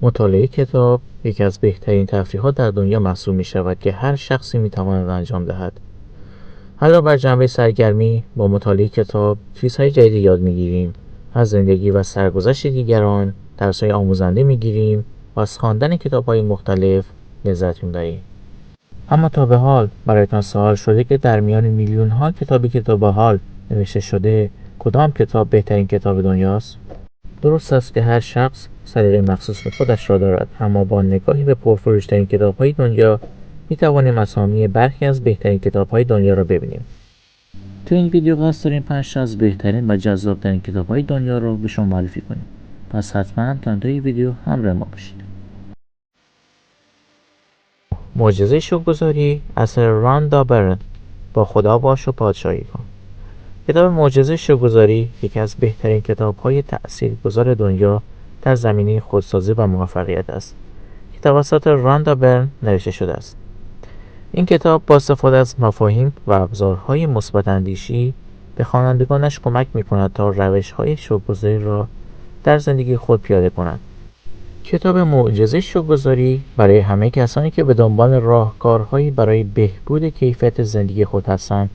مطالعه کتاب یکی از بهترین تفریحات در دنیا محسوب می شود که هر شخصی می تواند انجام دهد. علاوه بر جنبه سرگرمی، با مطالعه کتاب چیزهای جدیدی یاد می گیریم. از زندگی و سرگذشت دیگران درس‌های آموزنده می گیریم و از خواندن کتاب‌های مختلف لذت می بریم. اما تا به حال برایتان سوال شده که در میان میلیون‌ها کتابی که تا به حال نوشته شده، کدام کتاب بهترین کتاب دنیاست؟ درست است که هر شخص سلیقه مخصوص به خودش را دارد، اما با نگاهی به پرفروش‌ترین کتاب‌های دنیا می‌توانیم اسامی برخی از بهترین کتاب‌های دنیا را ببینیم. تو این ویدیو قصد داریم 5 از بهترین و جذاب‌ترین کتاب‌های دنیا را به شما معرفی کنیم. پس حتما تا انتهای ویدیو همراه ما باشید. معجزه شکرگزاری اثر راندا برن، با خدا باش و پادشاهی کن. کتاب معجزه شکرگزاری یکی از بهترین کتاب‌های تأثیرگذار دنیا در زمینه خودسازی و موفقیت است که توسط راندا برن نوشته شده است. این کتاب با استفاده از مفاهیم و ابزارهای مثبت اندیشی به خوانندگانش کمک می‌کند تا روش‌های شکرگزاری را در زندگی خود پیاده کنند. کتاب معجزه شکرگزاری برای همه کسانی که به دنبال راهکارهایی برای بهبود کیفیت زندگی خود هستند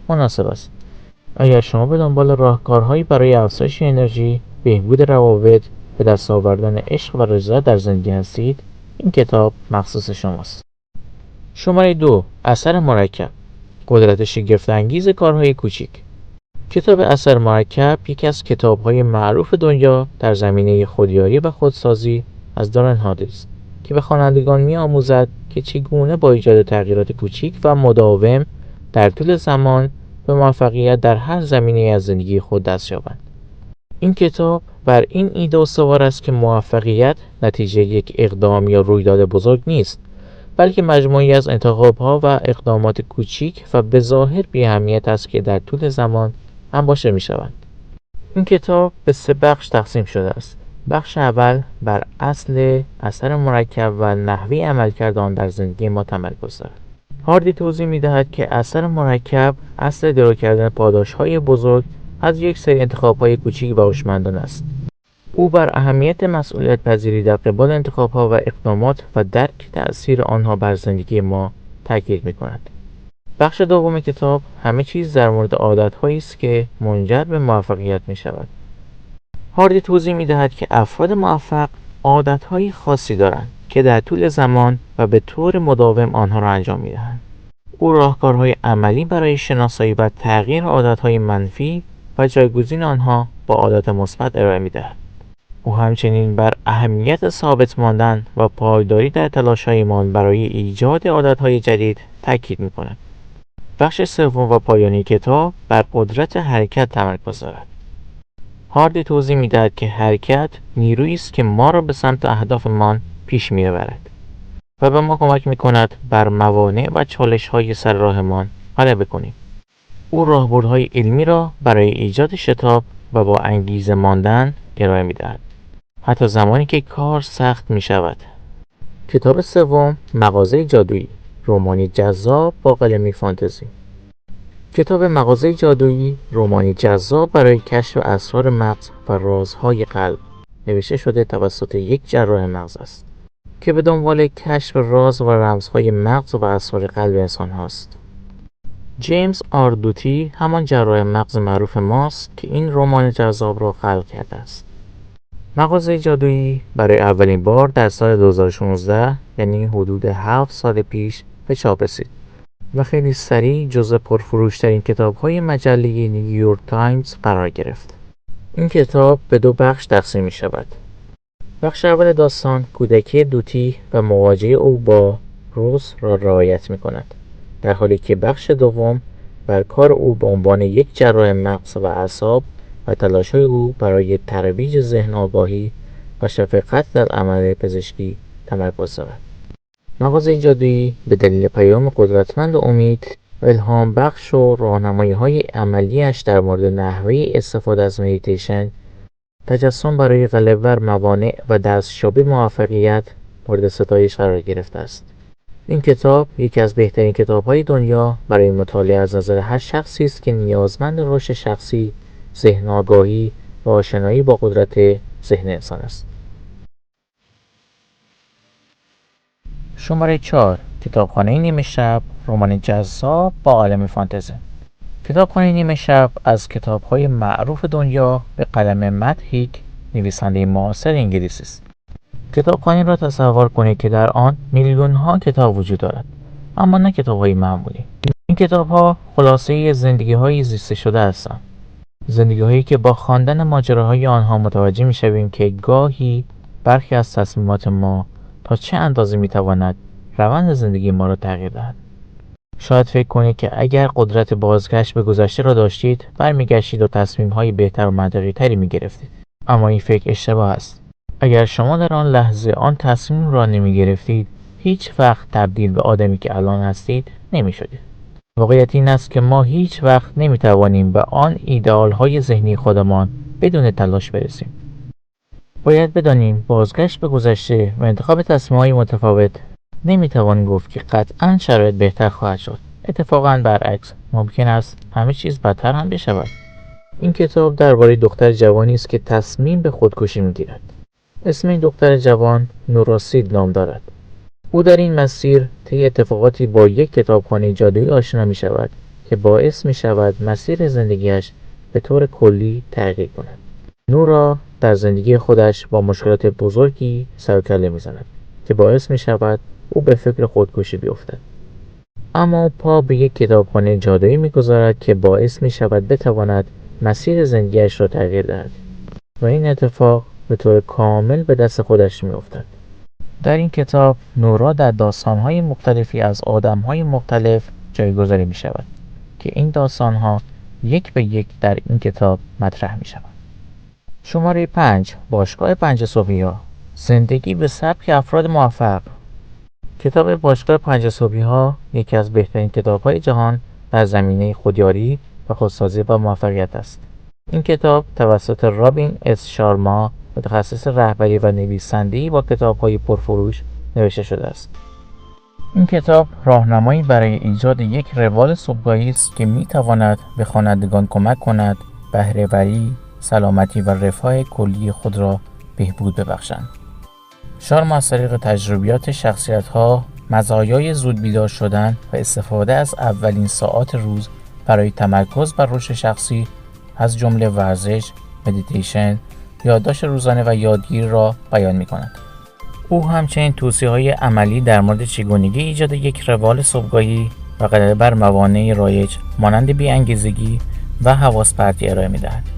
مناسب است. اگر شما به دنبال راهکارهایی برای افزایش انرژی، بهبود روابط، به دست آوردن عشق و رضایت در زندگی هستید، این کتاب مخصوص شماست. شماره 2. اثر مرکب، قدرت شگفت‌انگیز کارهای کوچک. کتاب اثر مرکب یکی از کتاب‌های معروف دنیا در زمینه خودیاری و خودسازی از دارن هاردی است که به خوانندگان می‌آموزد که چگونه با ایجاد تغییرات کوچک و مداوم در طول زمان به موفقیت در هر زمینه از زندگی خود دست یابند. این کتاب بر این ایده استوار است که موفقیت نتیجه یک اقدام یا رویداد بزرگ نیست، بلکه مجموعی از انتخاب‌ها و اقدامات کوچک و به ظاهر بی‌اهمیت است که در طول زمان انباشته می‌شوند. این کتاب به 3 بخش تقسیم شده است. بخش اول بر اصل اثر مرکب و نحوه عملکرد آن در زندگی ما تمرکز دارد. هاردی توضیح می‌دهد که اثر مرکب اصل درو کردن پاداش‌های بزرگ از یک سری انتخاب‌های کوچک و هوشمندانه است. او بر اهمیت مسئولیت پذیری در قبال انتخاب‌ها و اقدامات و درک تأثیر آنها بر زندگی ما تاکید می‌کند. بخش دوم کتاب همه چیز در مورد عادت‌هایی است که منجر به موفقیت می‌شود. هاردی توضیح می‌دهد که افراد موفق عادت‌های خاصی دارند که در طول زمان و به طور مداوم آنها را انجام می‌دهند. او راهکارهای عملی برای شناسایی و تغییر عادت‌های منفی و جایگزین آنها با عادات مثبت ارائه می‌دهد. او همچنین بر اهمیت ثابت ماندن و پایداری در تلاش‌هایمان برای ایجاد عادت‌های جدید تاکید می‌کند. بخش سوم و پایانی کتاب بر قدرت حرکت تمرکز دارد. هاردی توضیح می‌دهد که حرکت نیرویی است که ما را به سمت اهدافمان پیش می‌برد و به ما کمک می‌کند بر موانع و چالش‌های سر راهمان غلبه کنیم. او راهبردهای علمی را برای ایجاد شتاب و با انگیزه ماندن ارائه می‌دهد، حتی زمانی که کار سخت می‌شود. کتاب سوم مغازه جادویی، رمانی جذاب با قلمی فانتزی. کتاب مغازه جادویی رمانی جذاب برای کشف اسرار مغز و رازهای قلب نوشته شده توسط یک جراح مغز است که به دنبال کشف راز و رمزهای مغز و اسرار قلب انسان هاست. جیمز آر دوتی همان جراح مغز معروف ماست که این رمان جذاب را خلق کرده است. مغازه جادویی برای اولین بار در سال 2016، یعنی حدود 7 سال پیش، به چاپ رسید و خیلی سریع جزو پرفروش‌ترین کتاب‌های مجله نیویورک تایمز قرار گرفت. این کتاب به 2 بخش تقسیم می‌شود. بخش اول داستان کودکی دوتی و مواجهه او با روز را روایت می‌کند، در حالی که بخش دوم بر کار او به عنوان یک جراح مغز و اعصاب و تلاش‌های او برای ترویج ذهن آگاهی و شفقت در عمل پزشکی تمرکز دارد. مغازه جادویی به دلیل پیام قدرتمند امید و الهام بخش و راهنمایی‌های عملی‌اش در مورد نحوه استفاده از مدیتیشن، تجسم برای غلبه بر موانع و دستیابی به موفقیت مورد ستایش قرار گرفته است. این کتاب یکی از بهترین کتاب‌های دنیا برای مطالعه از نظر هر شخصی است که نیازمند رشد شخصی، ذهن آگاهی و آشنایی با قدرت ذهن انسان است. شماره 4. کتابخانه نیمه شب، رمان جذاب با عالم فانتزی. کتابخانه نیمه شب از کتاب‌های معروف دنیا به قلم مت هیک، نویسنده معاصر انگلیسی است. کتابخانه را تصور کنید که در آن میلیون‌ها کتاب وجود دارد، اما نه کتاب‌های معمولی. این کتاب‌ها خلاصه زندگی‌های زیسته شده هستند. زندگی‌هایی که با خواندن ماجراهای آنها متوجه می‌شویم که گاهی برخی از تصمیمات ما تا چه اندازه می‌تواند روند زندگی ما را تغییر دهد. شاید فکر کنید که اگر قدرت بازگشت به گذشته را داشتید، برمیگشتید و تصمیم‌های بهتر و منطقی‌تری می‌گرفتید. اما این فکر اشتباه است. اگر شما در آن لحظه آن تصمیم را نمی‌گرفتید، هیچ وقت تبدیل به آدمی که الان هستید نمی‌شدید. واقعیت این است که ما هیچ وقت نمی‌توانیم به آن ایدئال‌های ذهنی خودمان بدون تلاش برسیم. باید بدانیم بازگشت به گذشته و انتخاب تصمیم‌های متفاوت نمی‌توان گفت که قطعاً شرایط بهتر خواهد شد. اتفاقاً برعکس، ممکن است همه چیز بدتر هم بشود. این کتاب درباره دختر جوانی است که تصمیم به خودکشی می‌گیرد. اسم این دختر جوان نورا سید نام دارد. او در این مسیر طی اتفاقاتی با یک کتابخانه جادویی آشنا می‌شود که باعث می‌شود مسیر زندگیش به طور کلی تغییر کند. نورا در زندگی خودش با مشکلات بزرگی سر و کله می‌زند که باعث می‌شود او به فکر خودکشی بیفتد. اما پا به یک کتابخانه جادویی می‌گذارد که باعث می‌شود بتواند مسیر زندگیش را تغییر دهد و این اتفاق به طور کامل به دست خودش می‌افتد. در این کتاب نورا در داستان‌های مختلفی از آدم‌های مختلف جایگذاری می‌شود که این داستان‌ها یک به یک در این کتاب مطرح می‌شوند. شماره 5. باشگاه 5 صبحی‌ها، زندگی به سبک افراد موفق. کتاب باشگاه 5 صبحی‌ها یکی از بهترین کتاب‌های جهان در زمینه خودیاری و خودسازی و موفقیت است. این کتاب توسط رابین اس شارما، متخصص رهبری و نویسنده‌ای با کتاب‌های پرفروش، نوشته شده است. این کتاب راهنمایی برای ایجاد یک روال صبحگاهی است که می‌تواند به خوانندگان کمک کند بهره‌وری، سلامتی و رفاه کلی خود را بهبود ببخشند. شارما از طریق تجربیات شخصیت‌ها، مزایای زود بیدار شدن و استفاده از اولین ساعات روز برای تمرکز بر رشد شخصی از جمله ورزش، مدیتیشن، یادداشت روزانه و یادگیری را بیان می‌کند. او همچنین توصیه‌های عملی در مورد چگونگی ایجاد یک روال صبحگاهی و غلبه بر موانع رایج مانند بی‌انگیزگی و حواس پرتی ارائه می‌دهد.